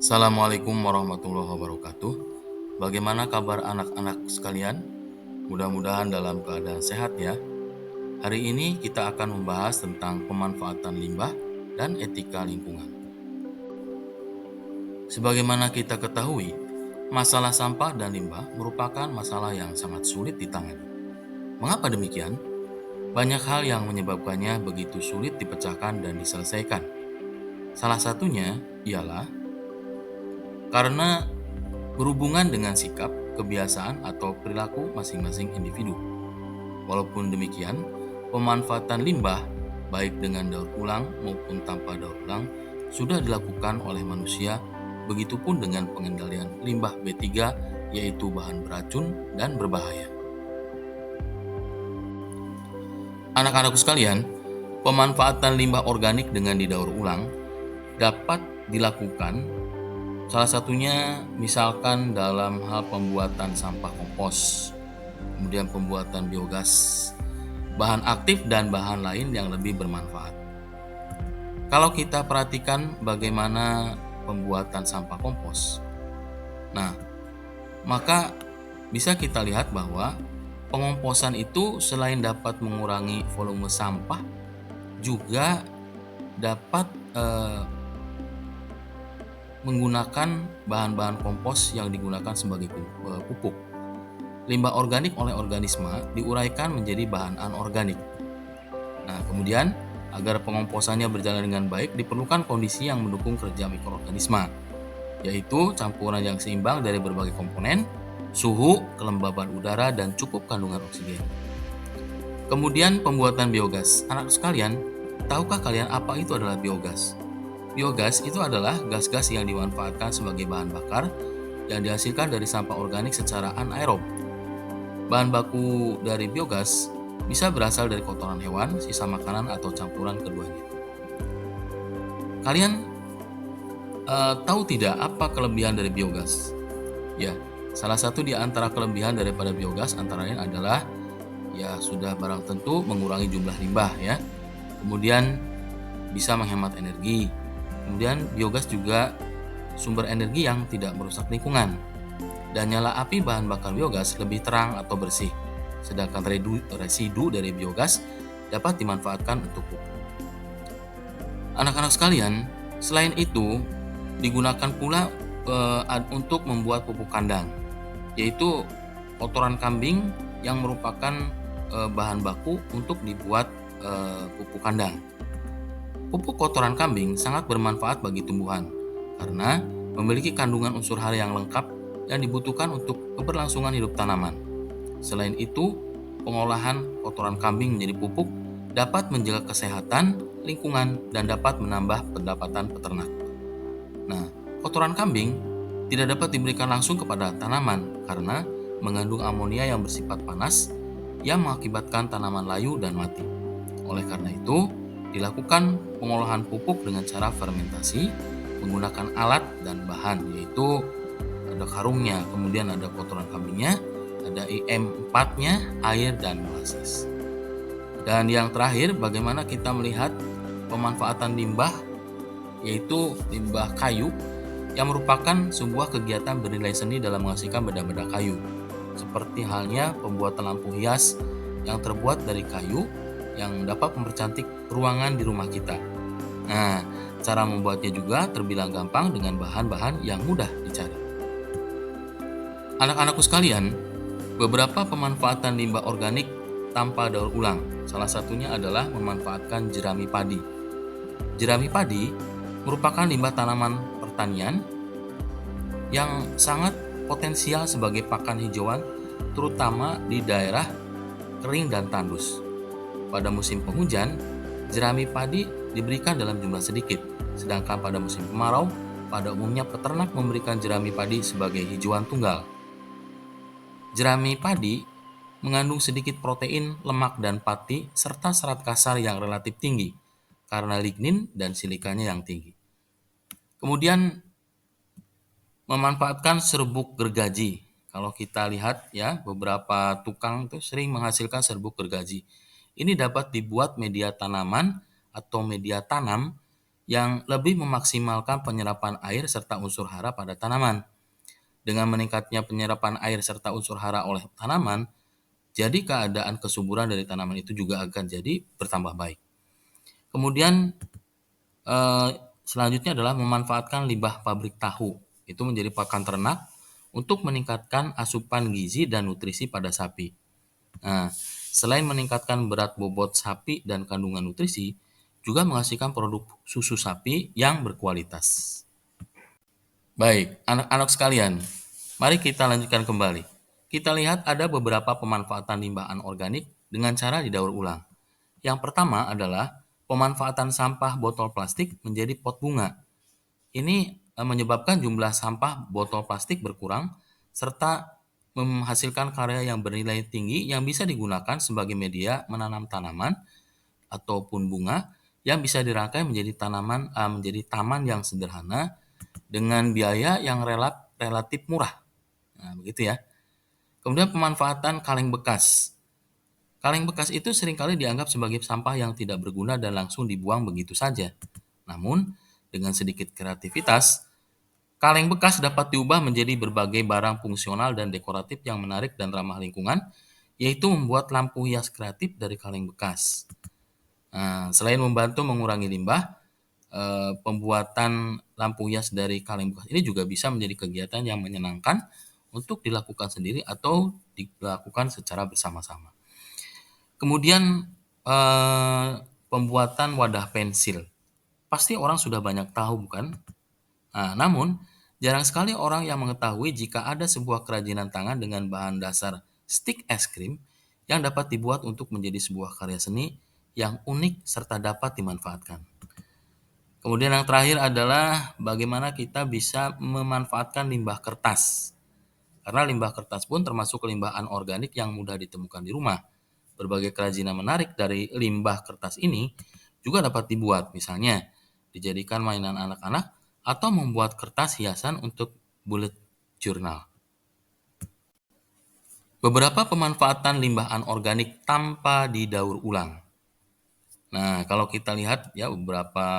Assalamualaikum warahmatullahi wabarakatuh. Bagaimana kabar anak-anak sekalian? Mudah-mudahan dalam keadaan sehat ya. Hari ini kita akan membahas tentang pemanfaatan limbah dan etika lingkungan. Sebagaimana kita ketahui, masalah sampah dan limbah merupakan masalah yang sangat sulit ditangani. Mengapa demikian? Banyak hal yang menyebabkannya begitu sulit dipecahkan dan diselesaikan. Salah satunya ialah karena berhubungan dengan sikap, kebiasaan, atau perilaku masing-masing individu. Walaupun demikian, pemanfaatan limbah, baik dengan daur ulang maupun tanpa daur ulang, sudah dilakukan oleh manusia, begitupun dengan pengendalian limbah B3, yaitu bahan beracun dan berbahaya. Anak-anakku sekalian, pemanfaatan limbah organik dengan didaur ulang dapat dilakukan. Salah satunya misalkan dalam hal pembuatan sampah kompos, kemudian pembuatan biogas, bahan aktif dan bahan lain yang lebih bermanfaat. Kalau kita perhatikan bagaimana pembuatan sampah kompos, nah maka bisa kita lihat bahwa pengomposan itu selain dapat mengurangi volume sampah, juga dapat menggunakan bahan-bahan kompos yang digunakan sebagai pupuk. Limbah organik oleh organisme diuraikan menjadi bahan anorganik. Nah, kemudian agar pengomposannya berjalan dengan baik diperlukan kondisi yang mendukung kerja mikroorganisme, yaitu campuran yang seimbang dari berbagai komponen, suhu, kelembaban udara, dan cukup kandungan oksigen. Kemudian pembuatan biogas. Anak sekalian, tahukah kalian apa itu adalah biogas? Biogas itu adalah gas-gas yang dimanfaatkan sebagai bahan bakar yang dihasilkan dari sampah organik secara anaerob. Bahan baku dari biogas bisa berasal dari kotoran hewan, sisa makanan, atau campuran keduanya. Kalian tahu tidak apa kelebihan dari biogas? Ya, salah satu di antara kelebihan daripada biogas antara lain adalah ya sudah barang tentu mengurangi jumlah limbah ya. Kemudian bisa menghemat energi. Kemudian biogas juga sumber energi yang tidak merusak lingkungan. Dan nyala api bahan bakar biogas lebih terang atau bersih. Sedangkan residu dari biogas dapat dimanfaatkan untuk pupuk. Anak-anak sekalian, selain itu digunakan pula untuk membuat pupuk kandang, yaitu kotoran kambing yang merupakan bahan baku untuk dibuat pupuk kandang. Pupuk kotoran kambing sangat bermanfaat bagi tumbuhan karena memiliki kandungan unsur hara yang lengkap yang dibutuhkan untuk keberlangsungan hidup tanaman. Selain itu, pengolahan kotoran kambing menjadi pupuk dapat menjaga kesehatan lingkungan dan dapat menambah pendapatan peternak. Nah, kotoran kambing tidak dapat diberikan langsung kepada tanaman karena mengandung amonia yang bersifat panas yang mengakibatkan tanaman layu dan mati. Oleh karena itu, dilakukan pengolahan pupuk dengan cara fermentasi menggunakan alat dan bahan, yaitu ada karungnya, kemudian ada kotoran kambingnya, ada IM4-nya, air, dan molasses. Dan yang terakhir, bagaimana kita melihat pemanfaatan limbah, yaitu limbah kayu yang merupakan sebuah kegiatan bernilai seni dalam menghasilkan benda-benda kayu, seperti halnya pembuatan lampu hias yang terbuat dari kayu yang dapat mempercantik ruangan di rumah kita. Nah, cara membuatnya juga terbilang gampang dengan bahan-bahan yang mudah dicari. Anak-anakku sekalian, beberapa pemanfaatan limbah organik tanpa daur ulang. Salah satunya adalah memanfaatkan jerami padi. Jerami padi merupakan limbah tanaman pertanian yang sangat potensial sebagai pakan hijauan, terutama di daerah kering dan tandus. Pada musim penghujan, jerami padi diberikan dalam jumlah sedikit, sedangkan pada musim kemarau, pada umumnya peternak memberikan jerami padi sebagai hijauan tunggal. Jerami padi mengandung sedikit protein, lemak, dan pati, serta serat kasar yang relatif tinggi, karena lignin dan silikanya yang tinggi. Kemudian, memanfaatkan serbuk gergaji. Kalau kita lihat ya, beberapa tukang itu sering menghasilkan serbuk gergaji. Ini dapat dibuat media tanaman atau media tanam yang lebih memaksimalkan penyerapan air serta unsur hara pada tanaman. Dengan meningkatnya penyerapan air serta unsur hara oleh tanaman, jadi keadaan kesuburan dari tanaman itu juga akan jadi bertambah baik. Kemudian selanjutnya adalah memanfaatkan limbah pabrik tahu. Itu menjadi pakan ternak untuk meningkatkan asupan gizi dan nutrisi pada sapi. Nah, selain meningkatkan berat bobot sapi dan kandungan nutrisi, juga menghasilkan produk susu sapi yang berkualitas. Baik, anak-anak sekalian, mari kita lanjutkan kembali. Kita lihat ada beberapa pemanfaatan limbah anorganik dengan cara didaur ulang. Yang pertama adalah pemanfaatan sampah botol plastik menjadi pot bunga. Ini menyebabkan jumlah sampah botol plastik berkurang serta menghasilkan karya yang bernilai tinggi yang bisa digunakan sebagai media menanam tanaman ataupun bunga yang bisa dirangkai menjadi taman yang sederhana dengan biaya yang relatif murah. Nah, begitu ya. Kemudian pemanfaatan kaleng bekas. Kaleng bekas itu seringkali dianggap sebagai sampah yang tidak berguna dan langsung dibuang begitu saja. Namun, dengan sedikit kreativitas, kaleng bekas dapat diubah menjadi berbagai barang fungsional dan dekoratif yang menarik dan ramah lingkungan, yaitu membuat lampu hias kreatif dari kaleng bekas. Nah, selain membantu mengurangi limbah, pembuatan lampu hias dari kaleng bekas ini juga bisa menjadi kegiatan yang menyenangkan untuk dilakukan sendiri atau dilakukan secara bersama-sama. Kemudian pembuatan wadah pensil. Pasti orang sudah banyak tahu, bukan? Nah, namun jarang sekali orang yang mengetahui jika ada sebuah kerajinan tangan dengan bahan dasar stik es krim yang dapat dibuat untuk menjadi sebuah karya seni yang unik serta dapat dimanfaatkan. Kemudian yang terakhir adalah bagaimana kita bisa memanfaatkan limbah kertas. Karena limbah kertas pun termasuk limbah anorganik yang mudah ditemukan di rumah. Berbagai kerajinan menarik dari limbah kertas ini juga dapat dibuat, misalnya dijadikan mainan anak-anak atau membuat kertas hiasan untuk bullet journal. Beberapa pemanfaatan limbah anorganik tanpa didaur ulang. Nah, kalau kita lihat ya beberapa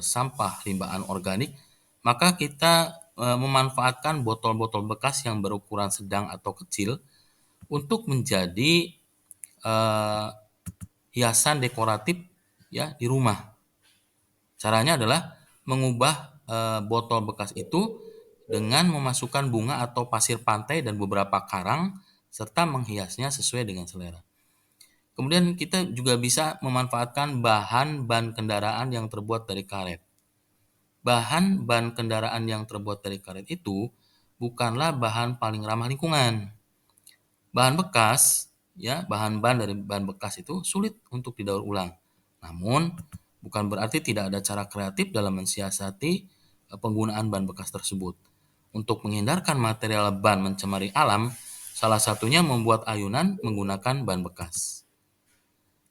sampah limbah anorganik, maka kita memanfaatkan botol-botol bekas yang berukuran sedang atau kecil untuk menjadi hiasan dekoratif ya di rumah. Caranya adalah mengubah botol bekas itu dengan memasukkan bunga atau pasir pantai dan beberapa karang serta menghiasnya sesuai dengan selera. Kemudian kita juga bisa memanfaatkan bahan ban kendaraan yang terbuat dari karet. Bahan ban kendaraan yang terbuat dari karet itu bukanlah bahan paling ramah lingkungan. Bahan bekas, ya, bahan ban dari bahan bekas itu sulit untuk didaur ulang. Namun, bukan berarti tidak ada cara kreatif dalam mensiasati penggunaan bahan bekas tersebut. Untuk menghindarkan material ban mencemari alam, salah satunya membuat ayunan menggunakan bahan bekas.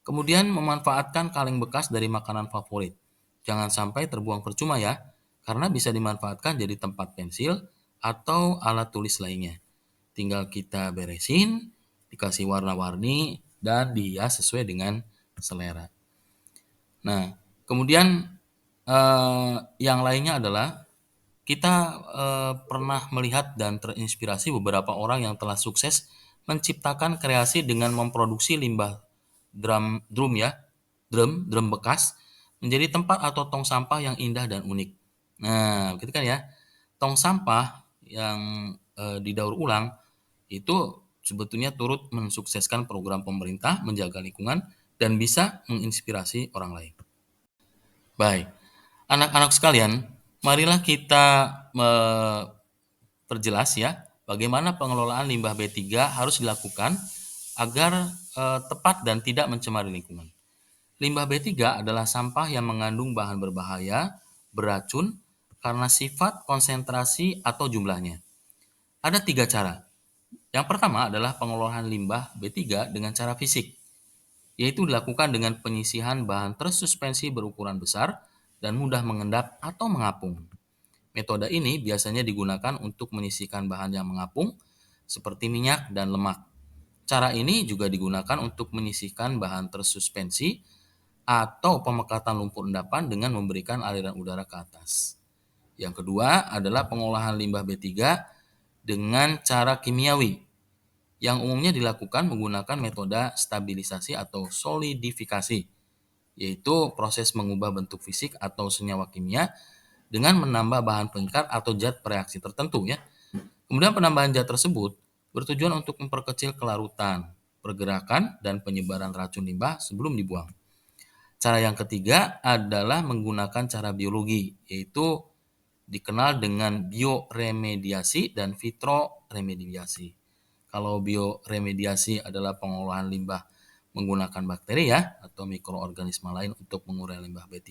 Kemudian memanfaatkan kaleng bekas dari makanan favorit. Jangan sampai terbuang percuma ya, karena bisa dimanfaatkan jadi tempat pensil atau alat tulis lainnya. Tinggal kita beresin, dikasih warna-warni, dan dihias sesuai dengan selera. Nah, kemudian yang lainnya adalah kita pernah melihat dan terinspirasi beberapa orang yang telah sukses menciptakan kreasi dengan memproduksi limbah drum bekas menjadi tempat atau tong sampah yang indah dan unik. Nah, gitu kan ya. Tong sampah yang didaur ulang itu sebetulnya turut mensukseskan program pemerintah menjaga lingkungan dan bisa menginspirasi orang lain. Baik, anak-anak sekalian, marilah kita perjelas ya bagaimana pengelolaan limbah B3 harus dilakukan agar tepat dan tidak mencemari lingkungan. Limbah B3 adalah sampah yang mengandung bahan berbahaya, beracun, karena sifat, konsentrasi, atau jumlahnya. Ada 3 cara. Yang pertama adalah pengelolaan limbah B3 dengan cara fisik, yaitu dilakukan dengan penyisihan bahan tersuspensi berukuran besar dan mudah mengendap atau mengapung. Metode ini biasanya digunakan untuk menyisihkan bahan yang mengapung, seperti minyak dan lemak. Cara ini juga digunakan untuk menyisihkan bahan tersuspensi atau pemekatan lumpur endapan dengan memberikan aliran udara ke atas. Yang kedua adalah pengolahan limbah B3 dengan cara kimiawi yang umumnya dilakukan menggunakan metode stabilisasi atau solidifikasi, yaitu proses mengubah bentuk fisik atau senyawa kimia dengan menambah bahan pengikat atau zat bereaksi tertentu ya. Kemudian penambahan zat tersebut bertujuan untuk memperkecil kelarutan, pergerakan, dan penyebaran racun limbah sebelum dibuang. Cara yang ketiga adalah menggunakan cara biologi, yaitu dikenal dengan bioremediasi dan vitroremediasi. Kalau bioremediasi adalah pengolahan limbah menggunakan bakteri ya atau mikroorganisme lain untuk mengurai limbah B3.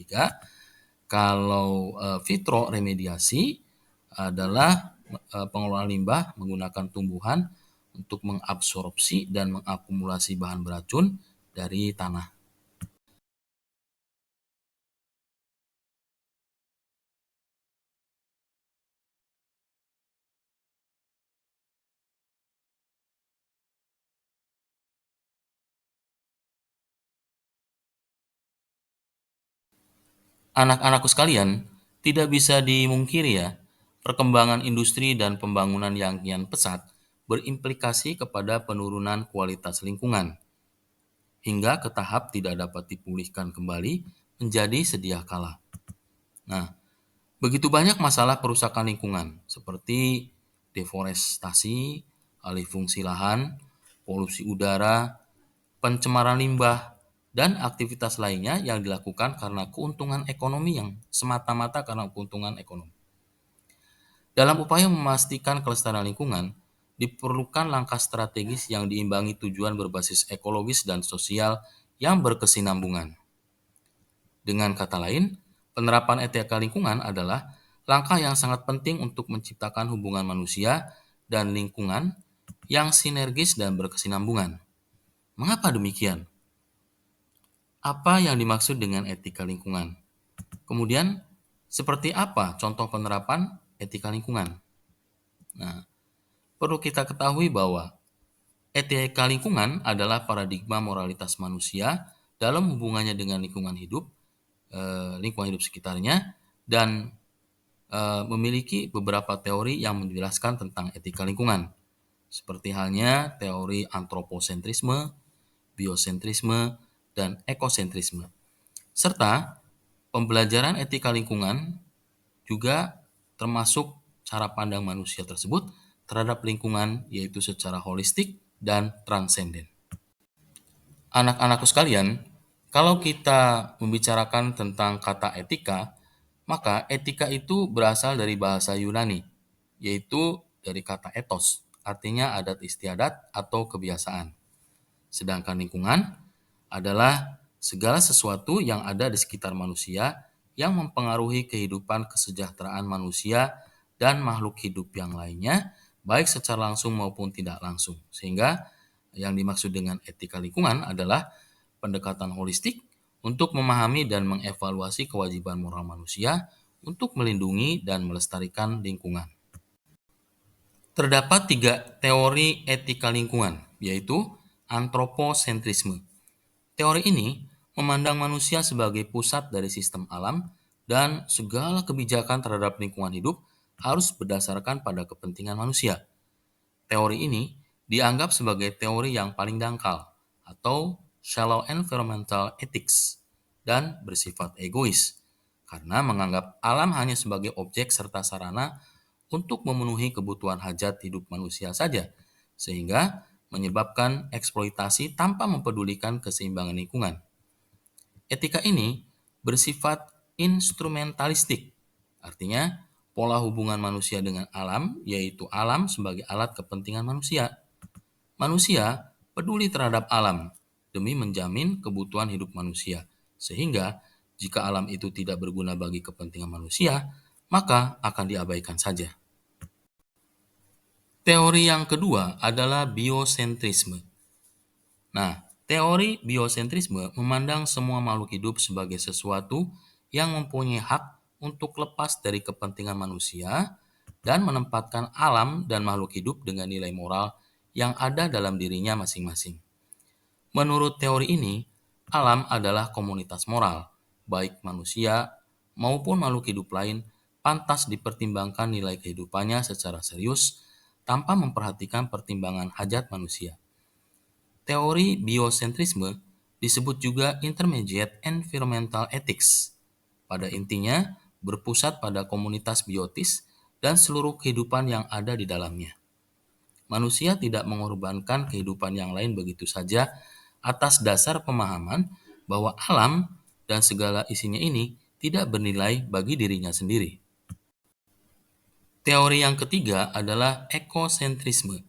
Kalau vitroremediasi adalah pengolahan limbah menggunakan tumbuhan untuk mengabsorpsi dan mengakumulasi bahan beracun dari tanah. Anak-anakku sekalian, tidak bisa dimungkiri ya, perkembangan industri dan pembangunan yang kian pesat berimplikasi kepada penurunan kualitas lingkungan, hingga ke tahap tidak dapat dipulihkan kembali menjadi sedia kala. Nah, begitu banyak masalah perusakan lingkungan, seperti deforestasi, alih fungsi lahan, polusi udara, pencemaran limbah, dan aktivitas lainnya yang dilakukan karena keuntungan ekonomi yang semata-mata karena keuntungan ekonomi. Dalam upaya memastikan kelestarian lingkungan, diperlukan langkah strategis yang diimbangi tujuan berbasis ekologis dan sosial yang berkesinambungan. Dengan kata lain, penerapan etika lingkungan adalah langkah yang sangat penting untuk menciptakan hubungan manusia dan lingkungan yang sinergis dan berkesinambungan. Mengapa demikian? Apa yang dimaksud dengan etika lingkungan? Kemudian, seperti apa contoh penerapan etika lingkungan? Nah, perlu kita ketahui bahwa etika lingkungan adalah paradigma moralitas manusia dalam hubungannya dengan lingkungan hidup sekitarnya, dan memiliki beberapa teori yang menjelaskan tentang etika lingkungan, seperti halnya teori antroposentrisme, biosentrisme, dan ekosentrisme. Serta pembelajaran etika lingkungan juga termasuk cara pandang manusia tersebut terhadap lingkungan, yaitu secara holistik dan transenden. Anak-anakku sekalian, kalau kita membicarakan tentang kata etika, maka etika itu berasal dari bahasa Yunani, yaitu dari kata ethos, artinya adat istiadat atau kebiasaan. Sedangkan lingkungan adalah segala sesuatu yang ada di sekitar manusia yang mempengaruhi kehidupan kesejahteraan manusia dan makhluk hidup yang lainnya, baik secara langsung maupun tidak langsung. Sehingga yang dimaksud dengan etika lingkungan adalah pendekatan holistik untuk memahami dan mengevaluasi kewajiban moral manusia untuk melindungi dan melestarikan lingkungan. Terdapat 3 teori etika lingkungan, yaitu antroposentrisme. Teori ini memandang manusia sebagai pusat dari sistem alam dan segala kebijakan terhadap lingkungan hidup harus berdasarkan pada kepentingan manusia. Teori ini dianggap sebagai teori yang paling dangkal atau shallow environmental ethics dan bersifat egois karena menganggap alam hanya sebagai objek serta sarana untuk memenuhi kebutuhan hajat hidup manusia saja, sehingga menyebabkan eksploitasi tanpa mempedulikan keseimbangan lingkungan. Etika ini bersifat instrumentalistik, artinya pola hubungan manusia dengan alam, yaitu alam sebagai alat kepentingan manusia. Manusia peduli terhadap alam demi menjamin kebutuhan hidup manusia, sehingga jika alam itu tidak berguna bagi kepentingan manusia, maka akan diabaikan saja. Teori yang kedua adalah biosentrisme. Nah, teori biosentrisme memandang semua makhluk hidup sebagai sesuatu yang mempunyai hak untuk lepas dari kepentingan manusia dan menempatkan alam dan makhluk hidup dengan nilai moral yang ada dalam dirinya masing-masing. Menurut teori ini, Alam adalah komunitas moral, baik manusia maupun makhluk hidup lain pantas dipertimbangkan nilai kehidupannya secara serius tanpa memperhatikan pertimbangan hajat manusia. Teori biosentrisme disebut juga intermediate environmental ethics. Pada intinya, berpusat pada komunitas biotis dan seluruh kehidupan yang ada di dalamnya. Manusia tidak mengorbankan kehidupan yang lain begitu saja atas dasar pemahaman bahwa alam dan segala isinya ini tidak bernilai bagi dirinya sendiri. Teori yang ketiga adalah ekosentrisme.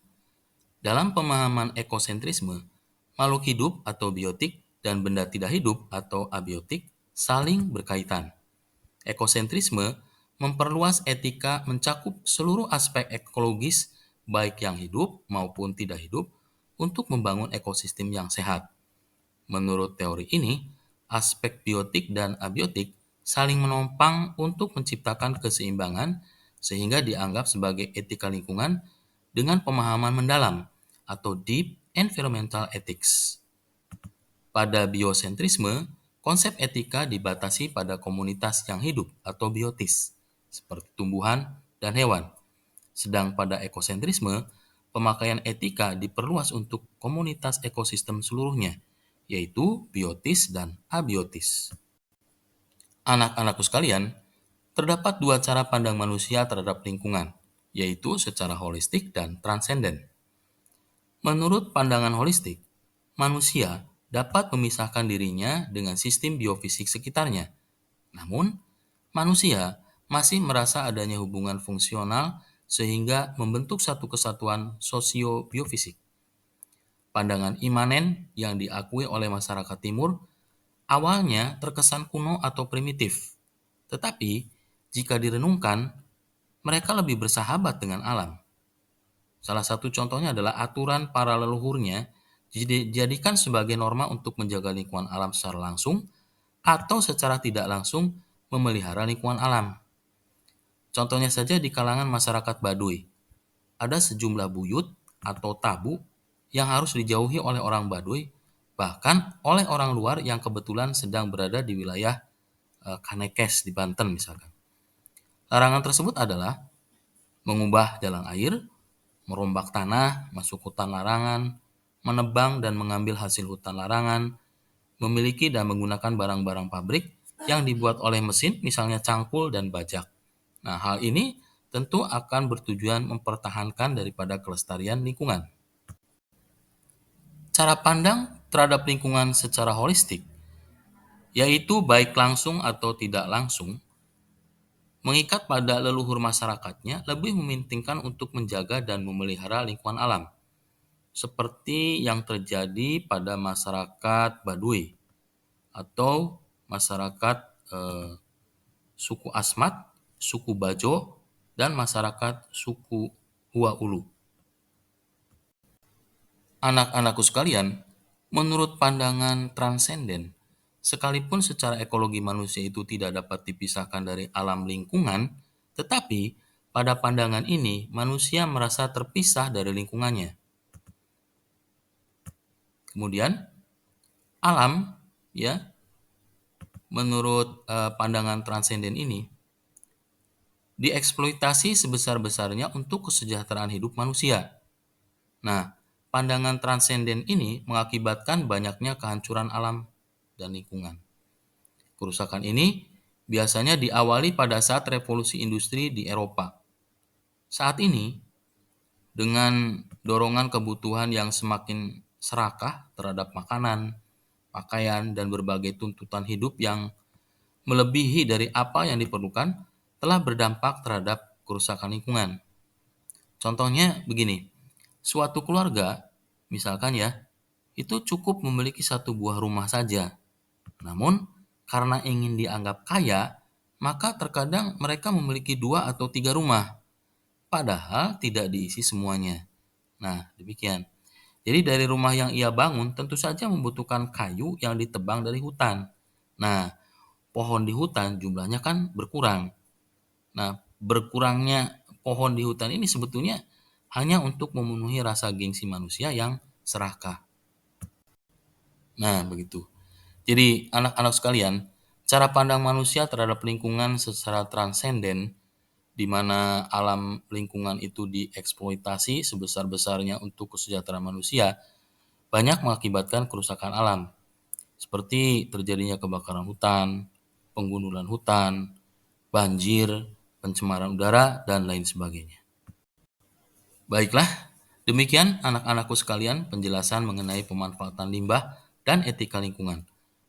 Dalam pemahaman ekosentrisme, makhluk hidup atau biotik dan benda tidak hidup atau abiotik saling berkaitan. Ekosentrisme memperluas etika mencakup seluruh aspek ekologis baik yang hidup maupun tidak hidup untuk membangun ekosistem yang sehat. Menurut teori ini, aspek biotik dan abiotik saling menopang untuk menciptakan keseimbangan sehingga dianggap sebagai etika lingkungan dengan pemahaman mendalam atau deep environmental ethics. Pada biosentrisme, konsep etika dibatasi pada komunitas yang hidup atau biotis, seperti tumbuhan dan hewan. Sedang pada ekosentrisme, pemakaian etika diperluas untuk komunitas ekosistem seluruhnya, yaitu biotis dan abiotis. Anak-anakku sekalian, terdapat dua cara pandang manusia terhadap lingkungan, yaitu secara holistik dan transenden. Menurut pandangan holistik, manusia dapat memisahkan dirinya dengan sistem biofisik sekitarnya. Namun, manusia masih merasa adanya hubungan fungsional sehingga membentuk satu kesatuan sosio-biofisik. Pandangan imanen yang diakui oleh masyarakat timur awalnya terkesan kuno atau primitif. Tetapi, jika direnungkan, mereka lebih bersahabat dengan alam. Salah satu contohnya adalah aturan para leluhurnya dijadikan sebagai norma untuk menjaga lingkungan alam secara langsung atau secara tidak langsung memelihara lingkungan alam. Contohnya saja di kalangan masyarakat Baduy, ada sejumlah buyut atau tabu yang harus dijauhi oleh orang Baduy, bahkan oleh orang luar yang kebetulan sedang berada di wilayah Kanekes di Banten misalkan. Larangan tersebut adalah mengubah jalan air, merombak tanah, masuk hutan larangan, menebang dan mengambil hasil hutan larangan, memiliki dan menggunakan barang-barang pabrik yang dibuat oleh mesin, misalnya cangkul dan bajak. Nah, hal ini tentu akan bertujuan mempertahankan daripada kelestarian lingkungan. Cara pandang terhadap lingkungan secara holistik, yaitu baik langsung atau tidak langsung, mengikat pada leluhur masyarakatnya lebih mementingkan untuk menjaga dan memelihara lingkungan alam, seperti yang terjadi pada masyarakat Baduy atau masyarakat suku Asmat, suku Bajo, dan masyarakat suku Huaulu. Anak-anakku sekalian, menurut pandangan transenden, sekalipun secara ekologi manusia itu tidak dapat dipisahkan dari alam lingkungan, tetapi pada pandangan ini manusia merasa terpisah dari lingkungannya. Kemudian alam, ya, menurut pandangan transenden ini dieksploitasi sebesar-besarnya untuk kesejahteraan hidup manusia. Nah, pandangan transenden ini mengakibatkan banyaknya kehancuran alam dan lingkungan. Kerusakan ini biasanya diawali pada saat revolusi industri di Eropa. Saat ini, dengan dorongan kebutuhan yang semakin serakah terhadap makanan, pakaian, dan berbagai tuntutan hidup yang melebihi dari apa yang diperlukan, telah berdampak terhadap kerusakan lingkungan. Contohnya begini, suatu keluarga, misalkan ya, itu cukup memiliki satu buah rumah saja. Namun, karena ingin dianggap kaya, maka terkadang mereka memiliki 2 atau 3 rumah, padahal tidak diisi semuanya. Nah, demikian. Jadi dari rumah yang ia bangun tentu saja membutuhkan kayu yang ditebang dari hutan. Nah, pohon di hutan jumlahnya kan berkurang. Nah, berkurangnya pohon di hutan ini sebetulnya hanya untuk memenuhi rasa gengsi manusia yang serakah. Nah, begitu. Jadi, anak-anak sekalian, cara pandang manusia terhadap lingkungan secara transenden, di mana alam lingkungan itu dieksploitasi sebesar-besarnya untuk kesejahteraan manusia, banyak mengakibatkan kerusakan alam, seperti terjadinya kebakaran hutan, penggundulan hutan, banjir, pencemaran udara, dan lain sebagainya. Baiklah, demikian anak-anakku sekalian penjelasan mengenai pemanfaatan limbah dan etika lingkungan.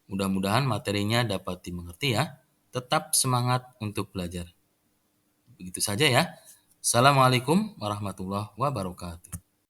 Mudah-mudahan materinya dapat dimengerti ya. Tetap semangat untuk belajar. Begitu saja ya. Assalamualaikum warahmatullahi wabarakatuh.